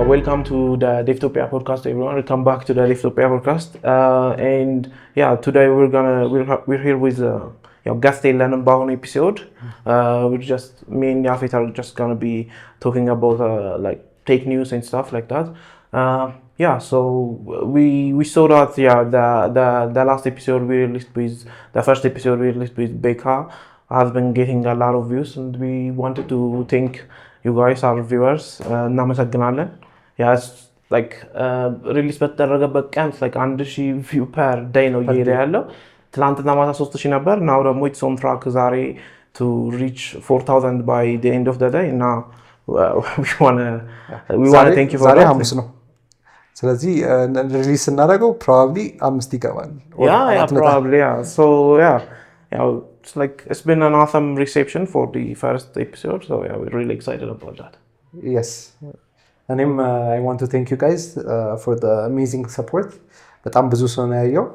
welcome to the Devtopia podcast, everyone. Welcome back to the Devtopia podcast. And yeah, today we're here with guest Lenin Bahon episode. We're just me and Yafet are just gonna be talking about like tech news and stuff like that. So we saw that the last episode we released with the first episode we released with Becca has been getting a lot of views, and we wanted to thank you guys, our viewers. እናመሰግናለን. Yeah, it's like release በተደረገበት ቀን like 1000 view per day ነው እየሄደ ያለው። ትላንትና ማታ 3000 ነበር። now ደግሞ it's on track ዛሬ to reach 4000 by the end of the day. Now we want to thank you for ዛሬ ሐሙስ ነው። ስለዚህ ሪሊስ እናደርገው probably 5 ይገባል። Probably. So it's been an awesome reception for the first episode, so we're really excited about that. Yes. And I want to thank you guys for the amazing support. በጣም ብዙ ሰው ነው ያየው.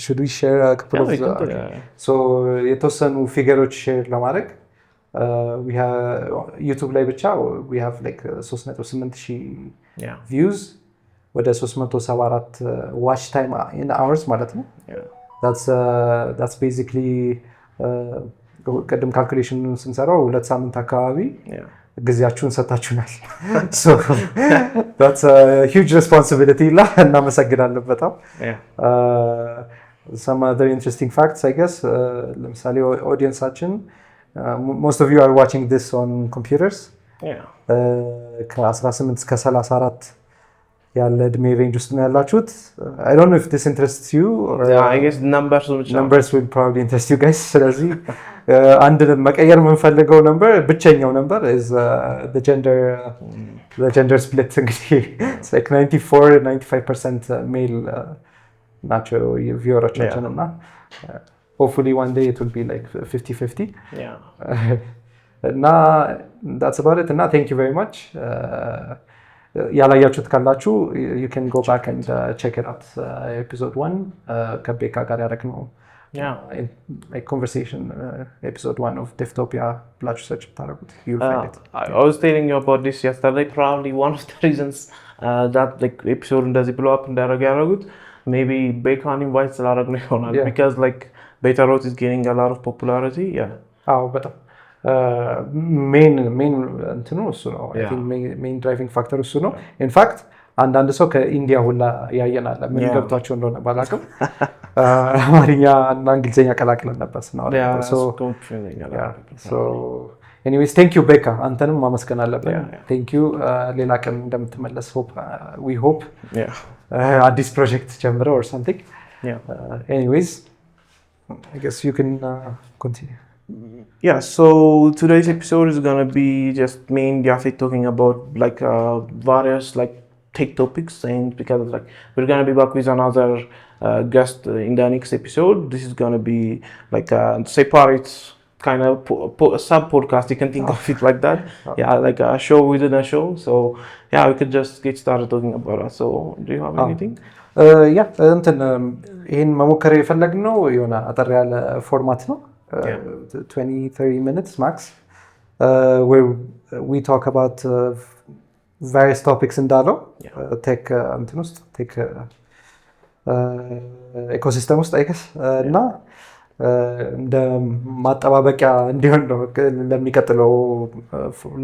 Should we share a couple of So የተወሰኑ ፊገሮች ሼር ለማድረግ we have YouTube ላይ ብቻ we have like 3.8,000 views ወደ 374 watch time in hours ማለት ነው. That's basically ቀደም ካልኩሌሽን ስንሰራው 2 ሳምንት አካባቢ ጊዜያችሁን ሰጣችሁናል. So that's a huge responsibility ላ እናመሰግናለን በጣም. Some other interesting facts I guess ለምሳሌ ኦዲየንሳችን most of you are watching this on computers. ከ18 እስከ 34 ያለ እድሜ ሬንጅ ውስጥ ነው ያላችሁት. I don't know if this interests you or I guess numbers will probably interest you guys. ስለዚህ አንድ መቀየር የምንፈልገው ነምበር ብቸኛው ነምበር is the gender split እንግዲህ it's like 94-95% male ናቸው ቪወሮቻችን እና hopefully one day it will be like 50-50. እና that's about it. እና thank you very much. ያላያችሁት ካላችሁ you can go back and check it out. Episode 1 ከቤካ ጋር ያደረግነው like conversation episode 1 of Devtopia ብላችሁ search ብታደርጉት you'll find it. I was telling you about this yesterday. Probably one of the reasons that like episode እንደዚህ blow up እንዳደረገ ያደረጉት maybe ቤካን invite ስላደረግነው ይሆናል because like beta road is gaining a lot of popularity. በጣም main እንትኑ እሱ ነው. I think main driving factor እሱ ነው. In fact አንዳንድ ሰው ከኢንዲያ ሁላ ያየናል. ምን ገብቷቸው እንደሆነ ባላቅም አማርኛ እና እንግሊዘኛ ቀላቅለን ነበር ስናወራ. So anyways thank you Becca. አንተንም ማመስገን አለብን. Thank you. ሌላ ቀን እንደምትመለስ we hope. አዲስ ፕሮጀክት ጀምረው or something. Anyways I guess you can continue. So today's episode is gonna be just me and Yafet talking about like various like tech topics, and because like we're gonna be back with another guest in the next episode. This is gonna be like a separate kind of sub podcast, you can think of it like that. Like a show within a show. So we could just get started talking about it. So do you have anything? እንትን ይሄን መሞከር የፈለግነው የሆነ አጠር ያለ ፎርማት ነው. 20-30 minutes max where we talk about various topics እንዳለው tech እንትን ውስጥ tech ecosystem ውስጥ I guess እና እንደ ማጠባበቂያ እንዲሆን ነው ለሚቀጥለው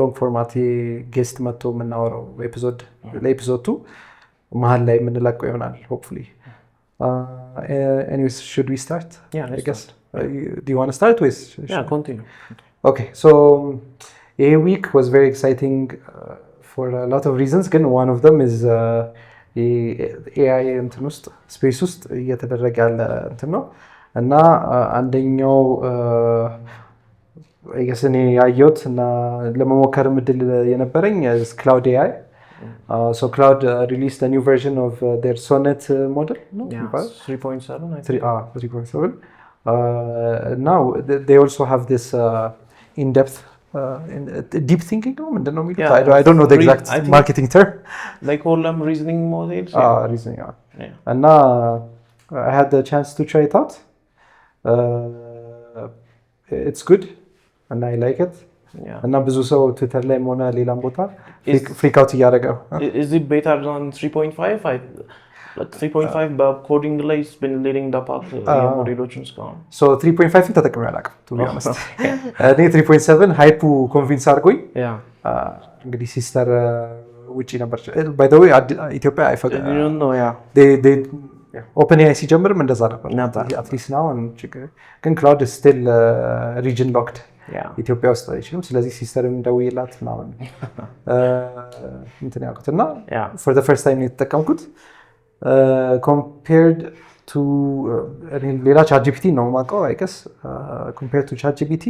ሎንግ ፎርማት ጌስት መጥቶ የምናወራው ለኤፒሶድ 2 መሀል ላይ የምንለቀው ይሆናል hopefully. Anyways, should we start? I guess. Do you want to start with? Continue. Okay, so a week was very exciting for a lot of reasons. Again, one of them is AI እንትን ውስጥ ስፔስ ውስጥ እየተደረገ ያለ እንትን ነው እና አንደኛው I guess እኔ ያየሁት እና ለመሞከር እድል የነበረኝ is Cloud AI. So Claude released a new version of their sonnet model. 3.7 I think. 3.7. Now they also have this in-depth deep thinking. I don't know the exact marketing term. They call them reasoning models. Reasoning. And now I had the chance to try it out. It's good and I like it. እና ብዙ ሰው ትዊተር ላይ ሆነ ሌላም ቦታ ፍሪክ አውት እያደረገ ነው። Is it better than 3.5? Like 3.5 በኮዲንግ ላይ has been leading the pack የሞዴሎችን እስካሁን። So 3.5 ተጠቅሜ አላውቅም to be honest። እኔ 3.7 ሃይፑ ኮንቪንስ አድርጎኝ እንግዲህ ሲስተር ውጪ ነበር። by the way ኢትዮጵያ አይፈቅድም ነው ኦፕን ኤአይ ሲጀምርም እንደዛ ነበር አትሊስት ናው ግን ክላውድ ስቲል ሪጅን ሎክድ ኢትዮጵያ ውስጥ አይችልም። ስለዚህ ሲስተርም ደውዬላት ምናምን እንትን ያልኩት እና for the first time ነው የተጠቀምኩት compared to ሌላ ChatGPT ነው የማውቀው I guess compared to ChatGPT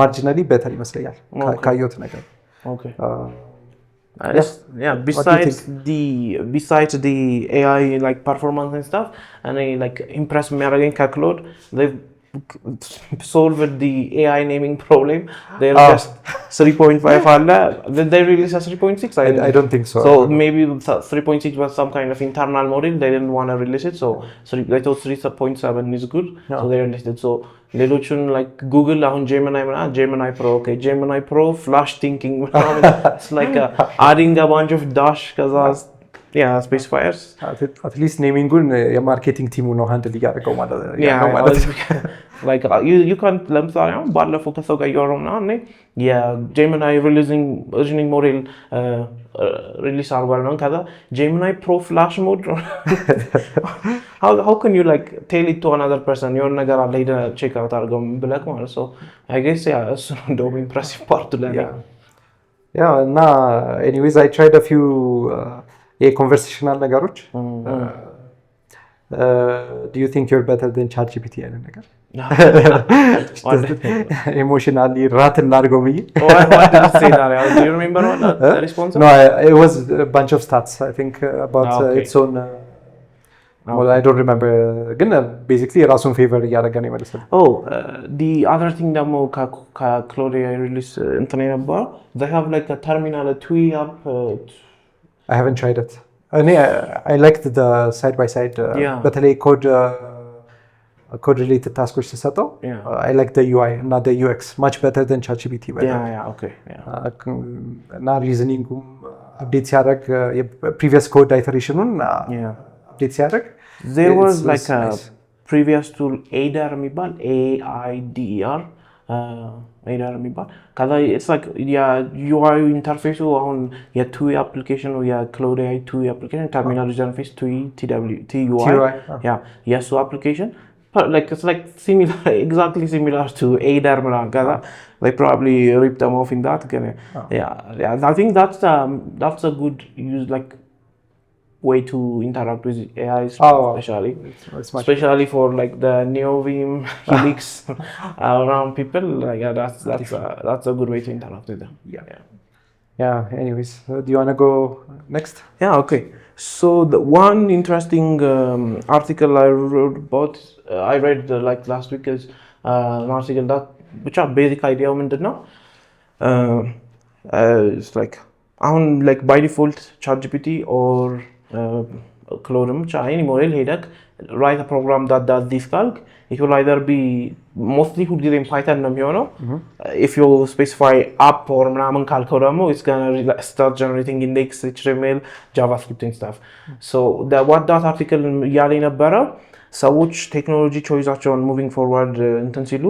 marginally better ይመስለኛል ካየሁት ነገር። Besides the AI like performance and stuff, and like impress me again Claude, they've solved the AI naming problem. They're just 3.5 alla. They released a 3.6. I don't think so. So maybe 3.6 was some kind of internal model. They didn't want to release it, so they thought 3.7 is good. So they released it. So ሌሎቹን like Google አሁን Gemini Pro, okay, Gemini Pro flash thinking. It's like adding a bunch of dash ከዛ specifiers. At least naming-gun የማርኬቲንግ ቲሙ ነው ሃንድል እያደረገው ማለት like you can't ለምሳሌ አሁን ባለፈው ከሰው ጋር እያወራሁ ምናምን የጄሚናይ ሪሊዚንግ ሞዴል ሪሊስ አድርጓል ነው ከዛ Gemini Pro flash mode. how can you like tell it to another person የሆነ ነገር አለ ሄደህ ቼክ አውት አድርገው ብለህ ማለት so I guess እሱ ነው እንደውም ኢምፕሬሲቭ ፓርቱ ለኔ እና anyways I tried a few conversational ነገሮች do you think you're better than ChatGPT አይነት ነገር emotionally ራት እናድርገው ብዬ what did you say that? Do you remember the response? No, it was a bunch of stats I think about its own well I don't remember ግን basically ራሱን ፌቨር እያደረገ ነው ይመስላል። The other thing ደግሞ ከክሎድ ሪሊስ እንትን ነበር they have like a terminal a TUI app. I haven't tried it. I liked the side by side በተለይ code related tasks ተሰጠው I like the UI እና the UX much better than ChatGPT እና reasoning-ም update ሲያደርግ previous code iteration-ን update ሲያደርግ there was like a previous tool AIDER የሚባል AIDER AIDER የሚባል ከዛ it's like UI interface አሁን የTUI application or የክሎድ AI TUI application terminal interface TUI የሱ application like it's like similar exactly similar to AIDER ምናምን ከዛ they probably ripped them off in that I think that's a good use like way to interact with AI especially for like the Neovim Helix around people like that's a good way to interact with them. Anyways do you want to go next? Okay, so the one interesting article I wrote about I read like last week is an article that which are basic idea ምንድነው it's like አሁን like by default ChatGPT or Claude any model ሄደክ write a program that does this calc it will either be mostly ሁልጊዜ in Python ነው የሚሆነው if you specify app or ምናምን ካልከው ደግሞ it's gonna start generating index HTML JavaScript and stuff so what that article እያለ ነበረው ሰዎች ቴክኖሎጂ ቾይሳቸውን moving forward እንትን ሲሉ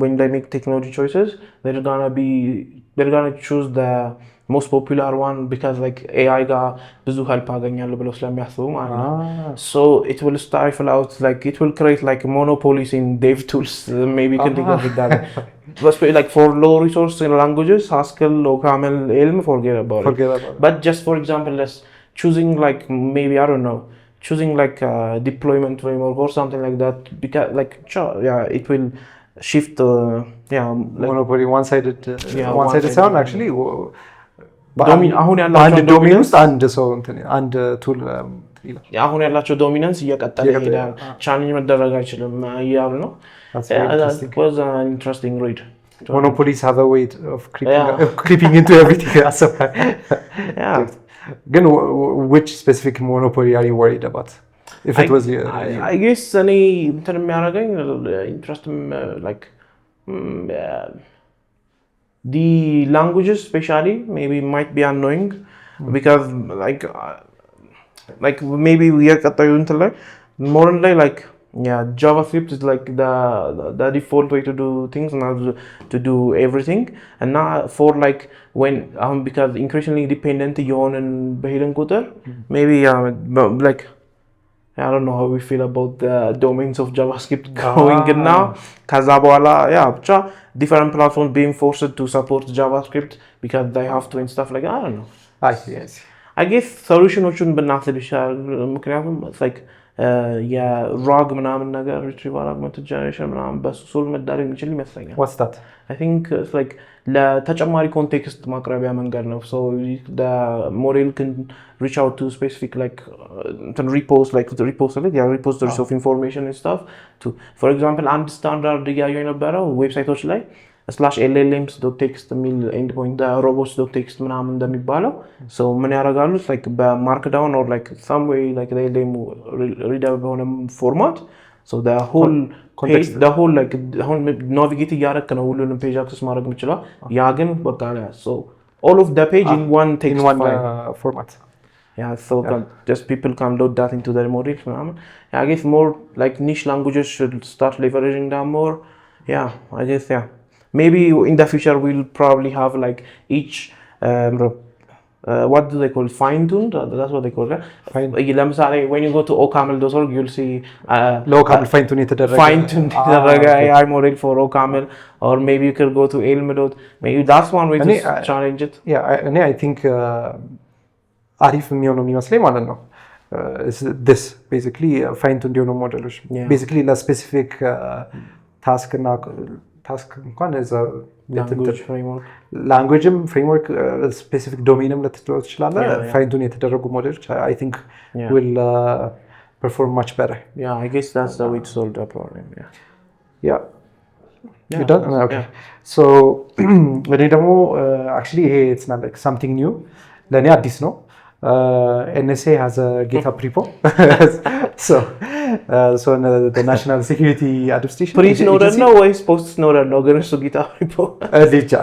when they make technology choices they're gonna choose the most popular one because like AI ጋር ብዙ help አገኛለሁ ብለው ስለሚያስቡ ማለት ነው so it will stifle out like it will create like monopolies in dev tools maybe you can think of it that like for low resource languages Haskell or Camel Elm forget about it but just for example let's choosing like maybe I don't know choosing like a deployment framework or something like that because like it will shift like monopoly one-sided sound actually አሁን ያላቸው ዶሜን ውስጥ አንድ ሰው አንድ ቱል አሁን ያላቸው ዶሚናንስ እየቀጠለ ይሄዳል ቻሌንጅ መደረግ አይችልም እያሉ ነው that was an interesting read. Monopolies have a way of creeping into everything ግን which specific monopoly are you worried about if it was I guess እኔ እንትን የሚያደርገኝ interest like the languages especially maybe might be annoying because like maybe we are more than like yeah, JavaScript is like the default way to do things now, to do everything. And now for like when because increasingly dependent on and behind maybe like I don't know how we feel about the domains of JavaScript going in now. ከዛ በኋላ yeah ብቻ different platforms being forced to support JavaScript because they have to and stuff like that. I don't know. I guess solutionዎቹን ብናስብ ይሻላል ምክንያቱም it's like የራግ ምናምን ነገር retrieval augmented generation ምናምን በሱ ሶልቭ መደረግ የሚችል ይመስለኛል። What's that? I think it's like ለተጨማሪ ኮንቴክስት ማቅረቢያ መንገድ ነው. So the model can reach out to specific like repositories of information and stuff to, for example, አንድ ስታንዳርድ እያየሁ የነበረው ዌብሳይቶች ላይ /LLMs.txt የሚል endpoint robots.txt ምናምን እንደሚባለው so ምን ያደርጋሉ like በማርክዳውን or like some way like LLM readable በሆነ ፎርማት so the whole page the whole like አሁን ናቪጌት እያደረክ ነው ሁሉንም ፔጅ አክሰስ ማድረግ የምችለው ያ ግን በቃ so all of the page in one text in one format. Yeah, so just people can load that into their models. I guess more like niche languages should start leveraging that more. Yeah, I guess maybe in the future we'll probably have like each what do they call fine-tuned? That's what they call it. When you go to ocaml.org, you'll see local fine-tuned AI model for ocaml, or maybe you could go to elm. Maybe that's one way to challenge it. Yeah, I think አሪፍ የሚሆነው የሚመስለኝ ማለት ነው this basically fine-tuned የሆኑ ሞዴሎች basically ለስፔሲፊክ ታስክ እና ታስክ እንኳን ላንጉዌጅም ፍሬምወርክ ስፔሲፊክ ዶሜንም ልትለው ትችላለህ ፋይን-ቱን የተደረጉ ሞዴሎች I think will perform much better. Yeah, I guess that's the way to solve the problem. Yeah. You done? Okay. So እኔ ደግሞ actually ይሄ it's not like something new ለእኔ አዲስ ነው. NSA has a GitHub repo. so the National Security Administration. Pre-Snowden no way, post-Snowden no going to GitHub repo.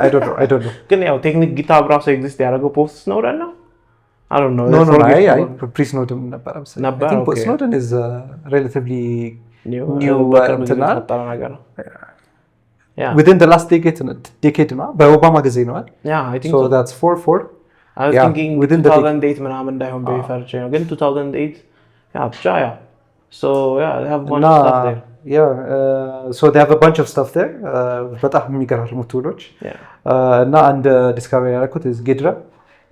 I don't know. Can you technique GitHub browser exist there? Go post-Snowden no? I don't know. No, I pre-Snowden never. I think post-Snowden is relatively new yeah. Within the last decade no? By Obama ጊዜ ነው. Yeah, I think so. That's 4. I was thinking within 2008 ምናምን እንዳይሆን በሪፈርች ነው ግን 2008 yeah so yeah they have a bunch of stuff there. So they have a bunch of stuff there. በጣም የሚገራርሙ ቱሎች እና አንድ ዲስከቨሪ ያደረኩት is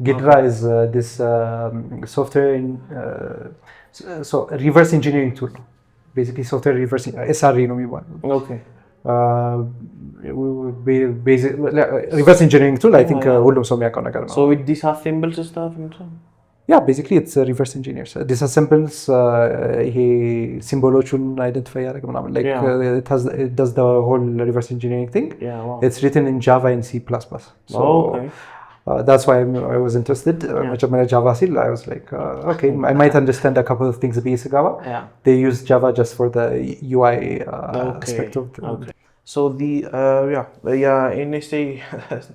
Ghidra is this software so reverse engineering tool basically software reverse SRE ነው የሚባለው. Okay. Basic reverse engineering tool I think ሁሉም ሰው የሚያውቀው ነገር ነው. So it disassembles stuff and so yeah basically it's reverse engineers disassembles ይሄ ሲምቦሎቹን አይደንቲፋይ ያደርግ ምናምን like it does the whole reverse engineering thing. It's written in Java and C++. So okay. That's why I was interested. መጀመሪያ Java ሲል I was like okay I might understand a couple of things ብዬ ስገባ they use Java just for the UI aspect of it. Okay. So the NSA it's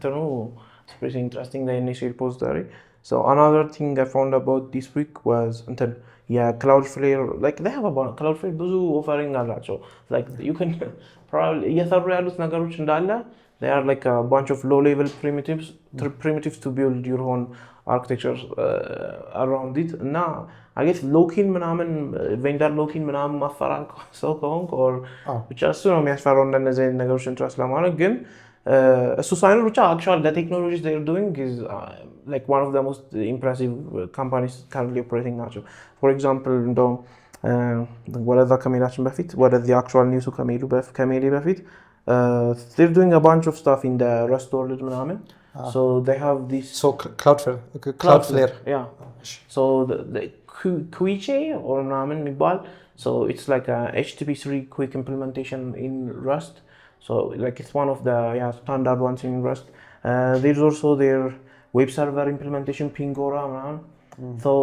pretty interesting the NSA repository. So another thing I found about this week was Cloudflare like they have about Cloudflare ብዙ offering አላቸው like you can probably እየሰሩ ያሉት ነገሮች እንዳለ they are like a bunch of low level primitives to build your own architecture around it. Now I guess low-key ምናምን vendor low-key ምናምን ማፈራል ሰው ከሆንክ or ብቻ እሱ ነው የሚያስፈራው እንደነዚህ ነገሮች ኢንትረስት ለማድረግ ግን እሱ ሳይኖር ብቻ actually the technologies they are doing is like one of the most impressive companies currently operating ናቸው. For example እንደውም ወደዛ ከመሄዳችን በፊት ወደዚህ actual news ከመሄድ በፊት they're doing a bunch of stuff in the Rust world ምናምን so they have this Cloudflare yeah so the Quiche or ምናምን የሚባል so it's like a HTTP3 quick implementation in Rust so like it's one of the standard ones in Rust. There's also their web server implementation Pingora ምናምን so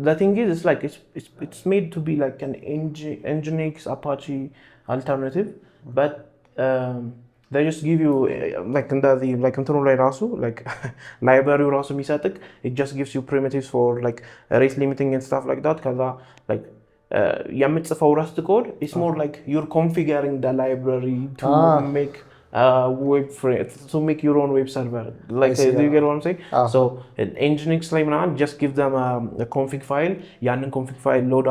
the thing is it's like it's made to be like an Nginx Apache alternative but they just give you like እንደዚህ like እንትኑ ላይ ራሱ like library ራሱ የሚሰጥክ it just gives you primitives for like rate limiting and stuff like that ከዛ like የምትጽፈው rust code is more like you're configuring the library to make web to make your own web server like do you get what I'm saying so Nginx ላይ ምናምን just give them a config file ያንን config file load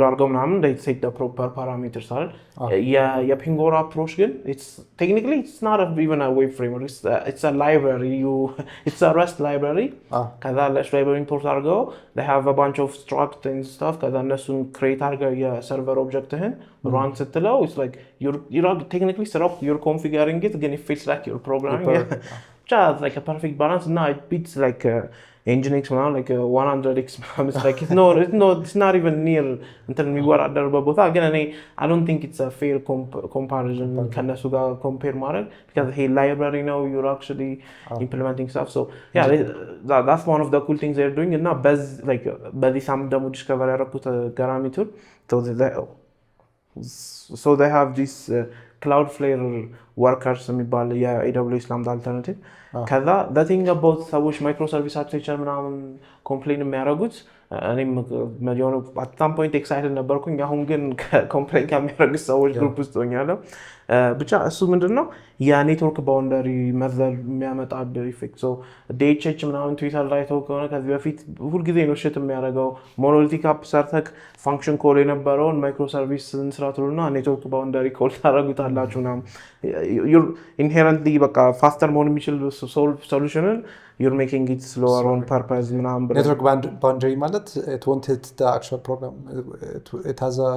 አድርገው ምናምን they set the proper parameters አይደል የፒንጎራ approach ግን it's technically it's not even a web framework it's a library it's a Rust library ከዛ ለሽ library import አድርገው they have a bunch of struct and stuff ከዛ እነሱን create አድርገው የሰርቨር ኦብጀክትህን run ስትለው it's like you're technically set up you're configuring it ግን it feels like you're programming it just like a perfect balance now it beats like Nginx now like 100x it's like it's not even near until የሚወዳደርበት ቦታ ግን እኔ I don't think it's a fair comparison ከነሱ ጋር compare ማድረግ because hey library now you're actually implementing stuff so yeah that's one of the cool things they're doing እና በዚህ ሳምንት ደግሞ discover ያደረኩት ገራሚ ቱል so they have this Cloudflare workers የሚባል የAWS Lambda alternative ከዛ the thing about ሰዎች microservice architecture ምናምን complain የሚያደርጉት እኔም መጀመሪያ at some point excited ነበርኩኝ አሁን ግን complain ከሚያደርጉት ሰዎች ግሩፕ ውስጥ ሆኛለሁ ብቻ እሱ ምንድነው የኔትወርክ ባውንደሪ መዘል የሚያመጣብህ ኢፌክት ሶ DHH ምናምን ትዊተር ላይ ከሆነ ከዚህ በፊት ሁሉ ጊዜ ነው ሽት የሚያደርገው ሞኖሊቲክ አፕ ሰርተክ ፋንክሽን ኮል የነበረውን ማይክሮሰርቪስ እንስራቱና ኔትወርክ ባውንደሪ ኮል ታደርጉታላችሁና you're inherently በቃ ፋስተር መሆን የሚችል ሶሉሽንን you're making it slower on purpose ምናምን network boundary ማለት it won't hit the actual problem it has a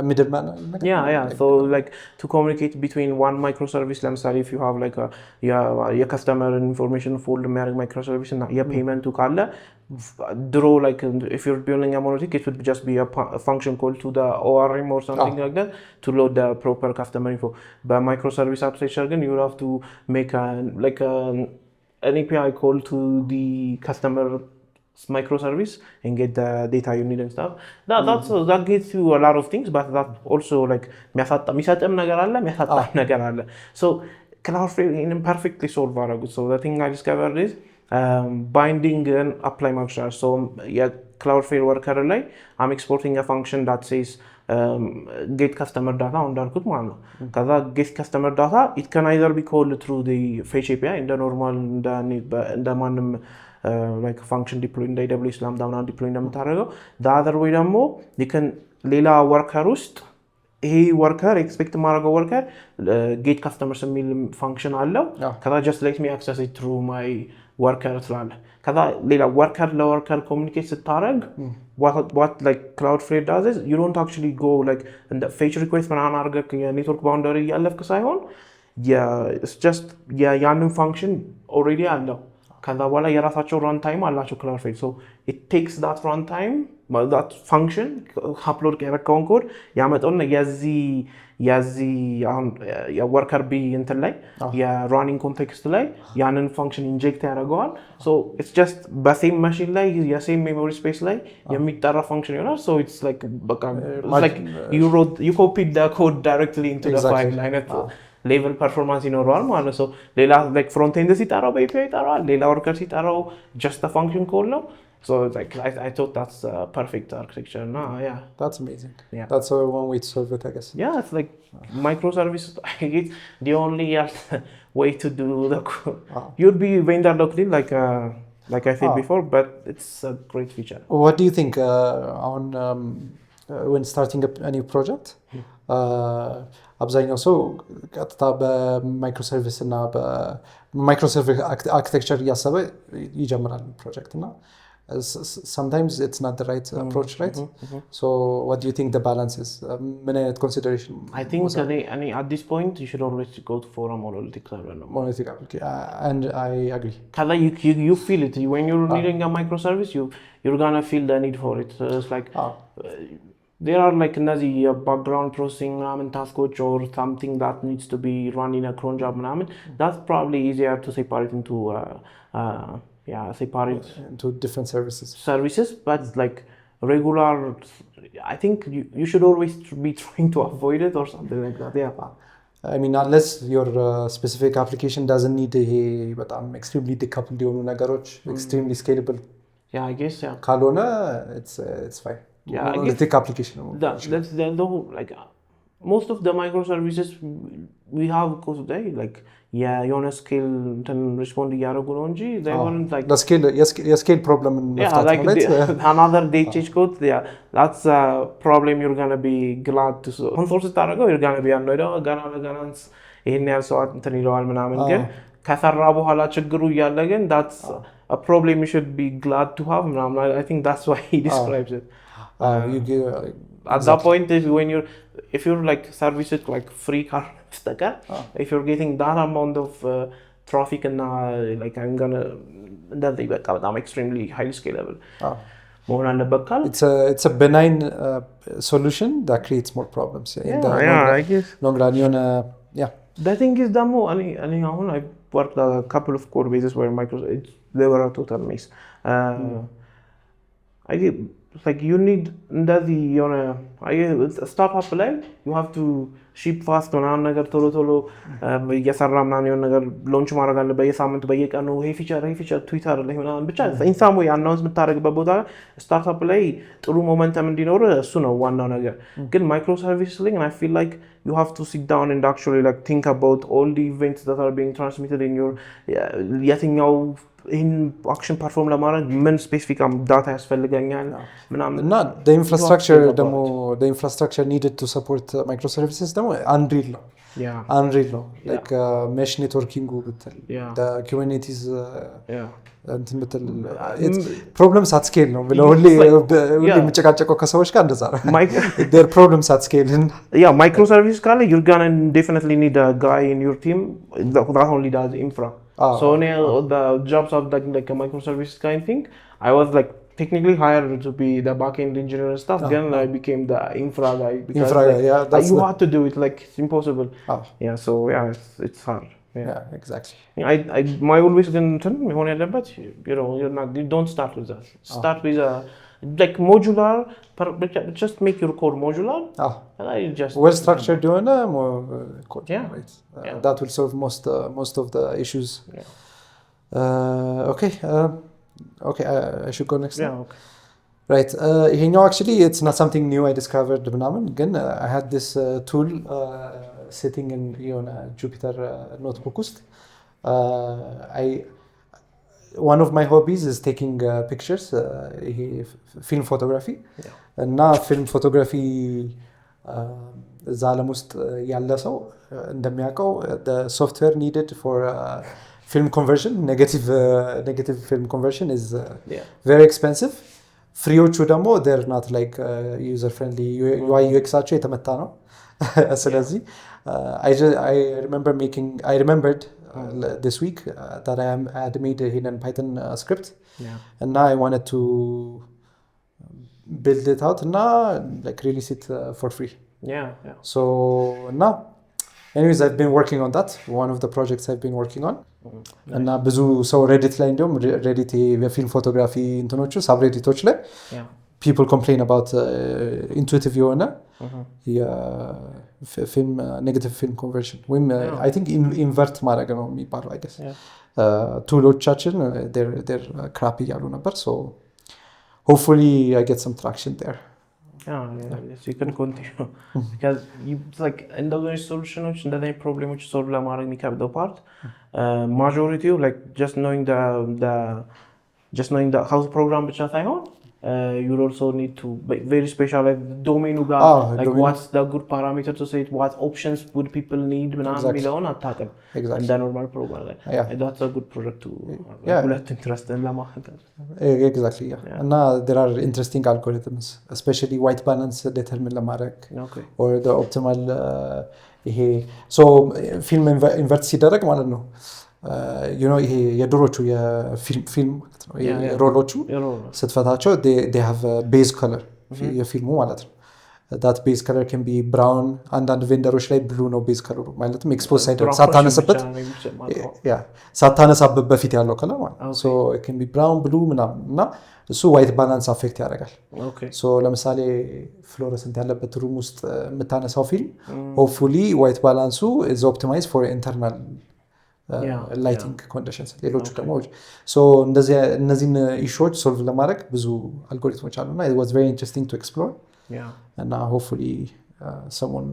middleman yeah so like to communicate between one microservice ለምሳሌ if you have like a customer information folder የሚያደርግ microservice እና የpayment ካለ ድሮ like if you're building a monolith it would just be a function call to the ORM or something like that to load the proper customer info but microservice architecture again you have to make an API call to the customer microservice and get the data you need and stuff that gets you a lot of things but that also like የሚያሳጣም ነገር አለ የሚያሳጣም ነገር አለ so Cloudflare perfectly solve አደረጉት so the thing I discovered is binding and apply functions so Cloudflare worker ላይ I'm exporting a function that says get customer data እንዳልኩት ማለት ነው ከዛ get customer data it can either be called through the fetch API እንደ ኖርማል እንደ ማንም like function deploy እንደ AWS Lambda ምናምን deploy እንደምታደርገው the other way ደግሞ you can ሌላ worker ውስጥ ይሄ worker expect ማድረገው worker get customers የሚል function አለው ከዛ just let me access it through my worker ስላለ ከዛ ሌላ worker ለworker communicate ስታደርግ what like Cloudflare does is you don't actually go like in the fetch request ምናምን አድርገህ የኔትወርክ ባውንደሪ ያለፍክ ሳይሆን it's just ያንን function already አለው ከዛ በኋላ የራሳቸው run time አላቸው Cloudflare so it takes that run time that function upload ያደረገውን ኮድ ያመጣውና የዚህ አሁን የወርከር ቢ እንትን ላይ የራኒንግ ኮንቴክስት ላይ ያንን function inject ያደርገዋል so it's just በሴም ማሽን ላይ የሴም memory space ላይ የሚጠራ function ይሆናል so it's like በቃ it's like you copied the code directly into the file አይነት level performance ይኖረዋል ማለት ነው ሌላ like front end ሲጠራው በAPI ይጠራዋል ሌላ ወርከር ሲጠራው just a function call ነው so like I thought that's a perfect architecture no yeah that's amazing that's one way to solve it I guess yeah it's like microservices it's the only way to do the you'd be vendor locked in like I said before but it's a great feature what do you think on when starting a new project አብዛኛው ሰው ቀጥታ በማይክሮሰርቪስ እና በማይክሮሰርቪስ አርኪቴክቸር እያሰበ ይጀምራል ፕሮጀክት እና sometimes it's not the right approach right so what do you think the balance is ምን አይነት consideration I think at this point you should always go for a monolithic server monolithic okay and I agree because you feel it when you're needing a microservice you're gonna feel the need for it so it's like there are like እነዚህ background processing ምናምን tasks or something that needs to be run in a cron job ምናምን that's probably easier to separate into separate into different services but like regular I think you should always be trying to avoid it or something like that I mean, unless your specific application doesn't need but I'm extremely decoupled የሆኑ ነገሮች extremely scalable. Yeah, I guess, yeah. ካልሆነ it's fine. Yeah, monolithic application. That's the whole, like, most of the microservices we have today, like, yeah, you want to scale and respond to Yarago, they weren't like the scale problem in like another day change code. Yeah, that's a problem you're gonna be glad to solve. Once you're gonna be annoyed. ይሄን ያህል ሰው እንትን ይለዋል ምናምን ግን ከሰራ በኋላ ችግሩ እያለ ግን that's a problem you should be glad to have ምናምን. I think that's why he describes it. At that point, if you're like services like free car, if you're getting that amount of traffic and like I'm extremely highly scalable. It's a benign solution that creates more problems. I guess. Long run, The thing is, I worked a couple of core bases where they were a total mess. Like you need a startup like you have to ship fast ምናምን ነገር ቶሎ እየሰራ ምናምን የሆነ ነገር ሎንች ማድረግ አለ በየሳምንቱ በየቀኑ ይሄ ፊቸር ትዊተር ላይ ምናምን ብቻ ኢንሳሞ አናውንስ የምታደርግበት ቦታ ስታርታፕ ላይ ጥሩ ሞመንተም እንዲኖር እሱ ነው ዋናው ነገር ግን ማይክሮሰርቪስ ላይ I feel like you have to sit down and actually like think about all the events that are being transmitted in your የትኛው in action perform ለማድረግ ምን ስፔሲፊክ ዳታ ያስፈልገኛል ምናምን እና the infrastructure needed to support microservices ደግሞ unreal ነው like mesh networking ብትል the Kubernetes እንትን ብትል problems at scale ነው ብለው ሁሌ የሚጨቃጨቀው ከሰዎች ጋር እንደዛ ነው their problems at scale microservices ካለ you're gonna definitely need a guy in your team that only does infra. So the jobs of like a microservices kind of thing, I was like technically hired to be the backend engineer and stuff. Then I became the infra guy because you have to do it, like it's impossible. So it's hard. Yeah, exactly. My always but you don't start with that. Start with a like modular, just make your code modular. And I just well structured more code. Right. That will solve most of the issues. Okay, I should go next. Okay. Right. Actually, it's not something new I discovered. Again, I had this tool sitting in Jupyter notebook. One of my hobbies is taking pictures, film photography. And now film photography ዓለም ውስጥ ያለ ሰው እንደሚያውቀው the software needed for film conversion, negative film conversion is very expensive. ፍሪዎቹ ደግሞ they're not like user friendly. UI UX አቸው የተመታ ነው። ስለዚህ I remembered this week that I had made a hidden Python script and now I wanted to build it out and now like release it for free. So now anyways I've been working on that, one of the projects I've been working on. እና ብዙ ሰው Reddit ላይ እንደውም Reddit የፊልም ፎቶግራፊ እንትኖቹ ሳብሬዲቶች ላይ people complain about intuitive የሆነ film negative film conversion ወይም I think invert ማድረግ ነው የሚባለው I guess ቱሎቻችን they're crappy ያሉ ነበር so hopefully I get some traction there. Yes, you can continue because it's like in those solutions and the problem which solve ለማድረግ የሚከብደው part majority like just knowing the how to program ብቻ ሳይሆን you also need to be very specialized domain like what's the good parameter to say what options would people need ምናምን የሚለውን አታውቅም እንደ normal program ላይ that's a good project to ሁለት interest ለማድረግ exactly and there are interesting algorithms especially white balance determine ለማድረግ or the optimal so film invert ሲደረግ ማለት ነው ይሄ የድሮቹ የፊልም ማለት ነው የሮሎቹ ስትፈታቸው they have a base color የፊልሙ ማለት ነው that base color can be brown አንዳንድ ቬንደሮች ላይ blue ነው base color ማለትም expose ሳይደረግ ሳታነሳበት ሳታነሳበት በፊት ያለው ከለር ማለት ነው so it can be brown blue ምናምን እና እሱ white balance affect ያደርጋል so ለምሳሌ fluorescent ያለበት ሩም ውስጥ የምታነሳው ፊልም hopefully white balance is optimized for internal lighting conditions ሌሎቹ ደግሞ so እነዚህን ኢሹዎች ሶልቭ ለማድረግ ብዙ አልጎሪትሞች አሉና it was very interesting to explore and hopefully someone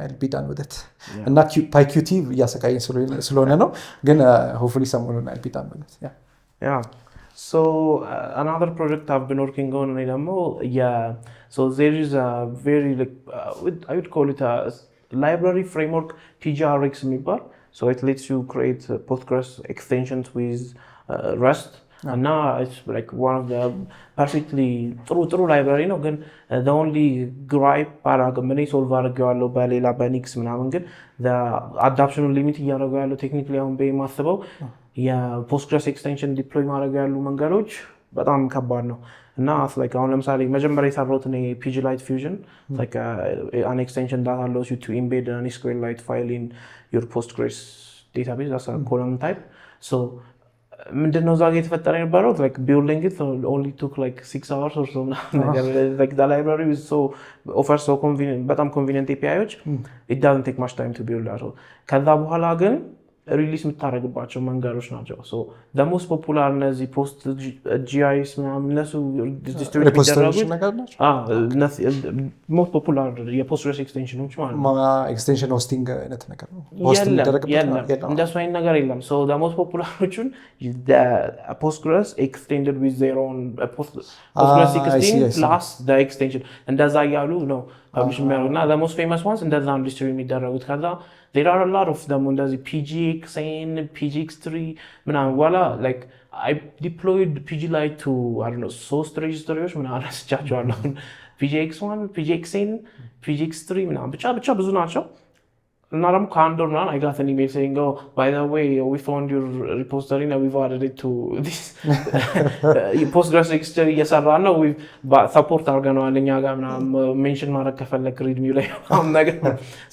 I'll be done with it and not PyQt እያሰቃየኝ ስለሆነ ነው ግን hopefully someone I'll be done with it yeah so another project I've been working on so there is a very like I would call it a library framework PGRX የሚባል so it lets you create Postgres extensions with Rust and now it's like one of the perfectly true library ነው ግን the only gripe ምን solve አድርጌዋለሁ በሌላ በኒክስ ምናምን ግን the adoption limit እያደረገው ያለው technically አሁን በማስበው የፖስትግረስ ኤክስቴንሽን ዲፕሎይ ማድረግ ያሉ መንገዶች በጣም ከባድ ነው እና like አሁን ለምሳሌ መጀመሪያ የሰራሁት እኔ pglite fusion like an extension that allows you to embed an SQLite file in your Postgres database as a column type so ምንድነው ዛሬ የተፈጠረ የነበረው like building it only took like 6 hours or so like the library is so offers so convenient በጣም convenient APIዎች it doesn't take much time to build that ከዛ በኋላ ግን ሪሊስ የምታደርግባቸው መንገዶች ናቸው so the most popular እነዚህ post GIS ምናምን እነሱ distribute ይደረጉት most popular የፖስትግሬስ ኤክስቴንሽኖች ማለት ነው ኤክስቴንሽን ሆስቲንግ አይነት ነገር ነው ሆስት የሚደረግበት እንደሱ አይነት ነገር የለም so the most popular the Postgres extended with their own Postgres 16 plus the extension እንደዛ ያሉ ነው publish የሚያደርጉና the most famous ones እንደዛ ነው distribute የሚደረጉት ከዛ there are a lot of them እንደዚህ PGXN PGX3 ምናምን voilà like I deployed PGLite to I don't know source registries ምናምን አስቻቸዋለሁ PGX1 PGXN PGX3 ምናምን ብቻ ብዙ ናቸው እና ደግሞ ከአንድ ወር ምናምን I got an email saying oh by the way we found your repository and we've added it to this Postgres registry እየሰራን ነው we've support አድርገነዋል እኛ ጋር ምናምን ሜንሽን ማድረግ ከፈለክ readme ላይ ነገር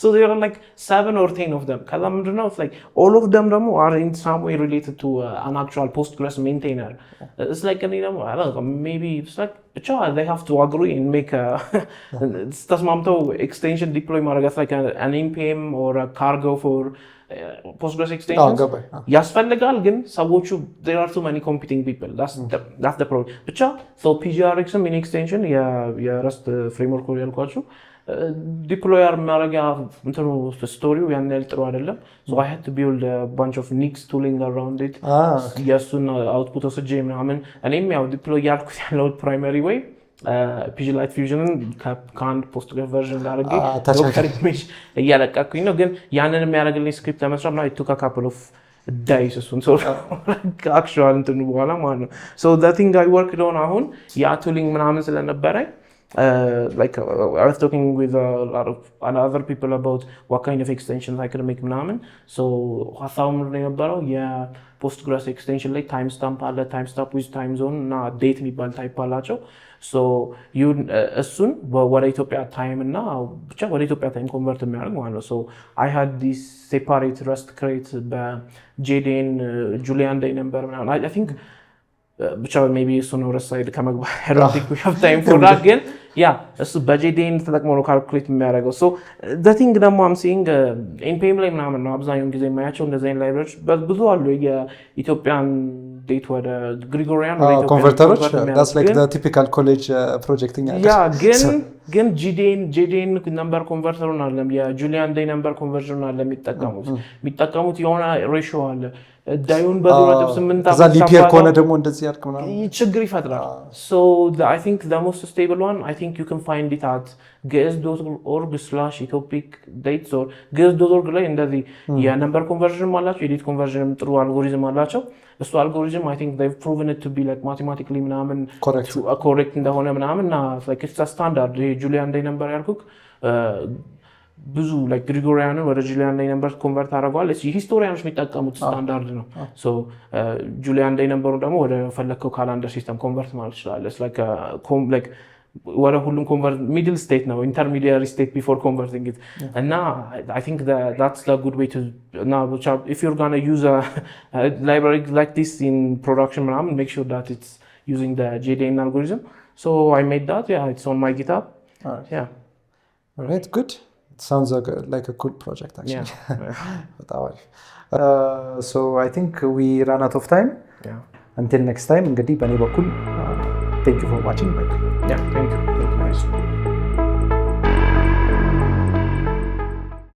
so there are like 7 or 10 of them ከዛ ምንድነው it's like all of them ደግሞ are in some way related to an actual Postgres maintainer it's like I don't know maybe it's like they have to agree and make a ተስማምተው extension deploy ማድረግ like an npm or a cargo for Postgres extensions ያስፈልጋል ግን ሰዎቹ there are too many competing people that's the problem ብቻ so PGRX in extension የረስት framework ያልኳችሁ ዲፕሎየር ማድረጊያ እንትኑ ስቶሪው ያን ያህል ጥሩ አይደለም so I had to build a bunch of Nix tooling around it የሱን አውትፑት ወስጄ ምናምን እኔም ያው ዲፕሎይ ያልኩት ያለው primary way pglite fusion ከአንድ Postgres version ጋር አድርጌ ዶክተር ኢሜጅ እያለቀኩኝ ነው ግን ያንን የሚያደርግልኝ ስክሪፕት ለመስራት ነው it took a couple of days እሱን so actual እንትኑ በኋላ ማለት ነው so the thing I worked on አሁን ያ ቱሊንግ ምናምን ስለነበረኝ like I was talking with a lot of other people about what kind of extensions I could make ምናምን so ሀሳቡ ምንድነው የነበረው የፖስትግረስ ኤክስቴንሽን ላይ timestamp አለ timestamp with time zone እና date የሚባል ታይፕ አላቸው so you እሱን ወደ ኢትዮጵያ ታይም እና ብቻ ወደ ኢትዮጵያ ታይም ኮንቨርት የሚያደርግ ማለት ነው so I had this separate rest create በJDN Julian day number ምናምን I think ብቻ maybe እሱ ነው ረሳይድ ከመግባት I don't think we have time for that ግን እሱ በJDN ተጠቅሞ ነው ካልኩሌት የሚያደርገው so the thing ደግሞ I'm seeing npm ላይ ምናምን ነው አብዛኛውን ጊዜ የማያቸው እንደዚህ አይነት ላይብረሪዎች ብዙ አሉ የኢትዮጵያን ዴት ወደ ግሪጎሪያን ወደ ኢትዮጵያን ኮንቨርተሮች that's like the typical college project ግን JDN ነምበር ኮንቨርተሩን አይደለም የጁሊያን ዴይ ነምበር ኮንቨርዥን አይደለም የሚጠቀሙት የሆነ ሬሽዮ አለ ዳዩን በ2.8 ከዛ ሊፒየር ከሆነ ደግሞ እንደዚህ ያርክ ምናምን ችግር ይፈጥራል so I think the most stable one I think you can find it at gs.org/etopic dates or gs.org ላይ እንደዚህ የነምበር ኮንቨርዥን አላቸው የዴት ኮንቨርዥንም ጥሩ አልጎሪዝም አላቸው እሱ አልጎሪዝም I think they've proven it to be like mathematically ምናምን correct እንደሆነ ምናምን like it's a standard የጁሊያን ዴይ ነምበር ያልኩክ ብዙ like ግሪጎሪያን ወደ ጁሊያን ዴይ ነምበር ኮንቨርት አደረገዋል እሺ ሂስቶሪያኖች የሚጠቀሙት ስታንዳርድ ነው so ጁሊያን ዴይ ነምበሩ ደግሞ ወደ ፈለከው ካላንደር ሲስተም ኮንቨርት ማለት ይችላል it's like ወደ ሁሉም convert middle state ነው intermediary state before converting it and now I think that's the good way to now if you're going to use a library like this in production make sure that it's using the JDN algorithm so I made that it's on my GitHub all right good it sounds like a good project actually so I think we ran out of time until next time እንግዲህ በኔ በኩል thank you for watching thank you